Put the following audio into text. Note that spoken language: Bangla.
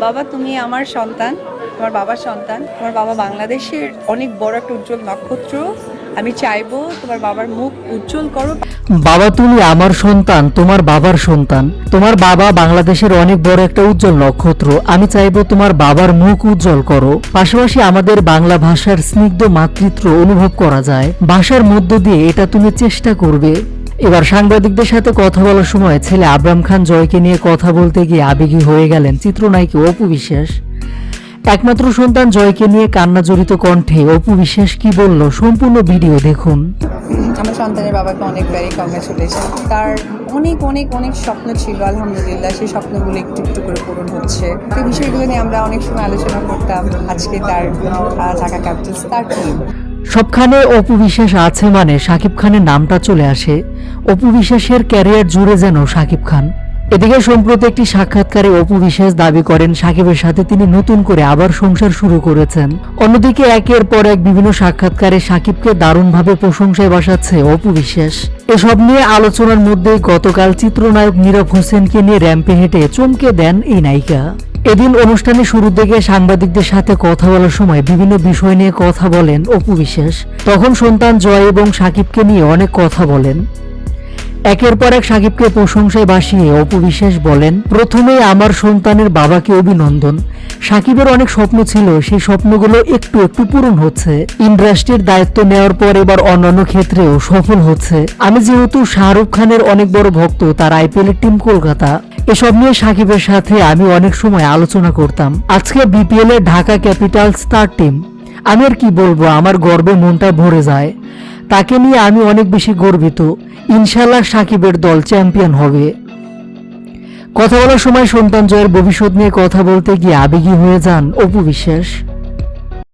বাবা তুমি আমার সন্তান, তোমার বাবার সন্তান। তোমার বাবা বাংলাদেশের অনেক বড় একটা উজ্জ্বল নক্ষত্র। আমি চাইবো তোমার বাবার মুখ উজ্জ্বল করো। বাবা তুমি আমার সন্তান, তোমার বাবার সন্তান। তোমার বাবা বাংলাদেশের অনেক বড় একটা উজ্জ্বল নক্ষত্র। আমি চাইবো তোমার বাবার মুখ উজ্জ্বল করো। পাশাপাশি আমাদের বাংলা ভাষার স্নিগ্ধ মাতৃত্ব অনুভব করা যায় ভাষার মধ্য দিয়ে, এটা তুমি চেষ্টা করবে। এবার সাংবাদিকদের সাথে কথা বলার সময় ছেলে আবরাম খান জয়কে নিয়ে কথা বলতে গিয়ে আবেগী হয়ে গেলেন চিত্রনায়িকা অপু বিশ্বাস। একমাত্র সন্তান জয়কে নিয়ে কান্না জড়িত কণ্ঠে অপু বিশ্বাস কি বলল, সম্পূর্ণ ভিডিও দেখুন। আমার সন্তানের বাবাকে অনেক ভেরি কংগ্রেচুলেশন। তার অনেক অনেক অনেক স্বপ্ন ছিল, আলহামদুলিল্লাহ সেই স্বপ্নগুলো একটু একটু করে পূরণ হচ্ছে। এই বিষয়গুলো নিয়ে আমরা অনেক সময় আলোচনা করতাম। আজকে তার ঢাকা ক্যাপিটালস তার টিম সবখানে অপু বিশ্বাস আছে মানে শাকিব খানের নামটা চলে আসে। অপু বিশ্বাসের ক্যারিয়ার জুড়ে যেন শাকিব খান। এদিকে সম্প্রতি একটি সাক্ষাৎকারে অপু বিশ্বাস দাবি করেন সাকিবের সাথে তিনি নতুন করে আবার সংসার শুরু করেছেন। অন্যদিকে একের পর এক বিভিন্ন সাক্ষাৎকারে সাকিবকে দারুণভাবে প্রশংসায় বসাচ্ছে অপু বিশ্বাস। এসব নিয়ে আলোচনার মধ্যেই গতকাল চিত্রনায়ক নীরব হোসেনকে নিয়ে র্যাম্পে হেঁটে চমকে দেন এই নায়িকা। এদিন অনুষ্ঠানের শুরুর দিকে সাংবাদিকদের সাথে কথা বলার সময় বিভিন্ন বিষয় নিয়ে কথা বলেন অপু বিশ্বাস। তখন সন্তান জয় এবং সাকিবকে নিয়ে অনেক কথা বলেন। একের পর এক সাকিবকে প্রশংসায় ভাসিয়ে অপু বিশ্বাস বলেন, প্রথমেই আমার সন্তানের বাবাকে অভিনন্দন। সাকিবের অনেক স্বপ্ন ছিল, সেই স্বপ্নগুলো একটু একটু পূরণ হচ্ছে। ইন্ডাস্ট্রির দায়িত্ব নেওয়ার পর এবার অন্যান্য ক্ষেত্রেও সফল হচ্ছে। আমি যেহেতু শাহরুখ খানের অনেক বড় ভক্ত, তার আইপিএলের টিম কলকাতা, এসব নিয়ে সাকিবের সাথে আমি অনেক সময় আলোচনা করতাম। আজকে বিপিএল এর ঢাকা ক্যাপিটালস তার টিম। আমি আর কি বলবো, আমার গর্বে মনটা ভরে যায়। তাকে নিয়ে আমি অনেক বেশি গর্বিত। ইনশাল্লাহ সাকিবের দল চ্যাম্পিয়ন হবে। কথা বলার সময় সন্তান জয়ের ভবিষ্যৎ নিয়ে কথা বলতে গিয়ে আবেগী হয়ে যান অপু বিশ্বাস।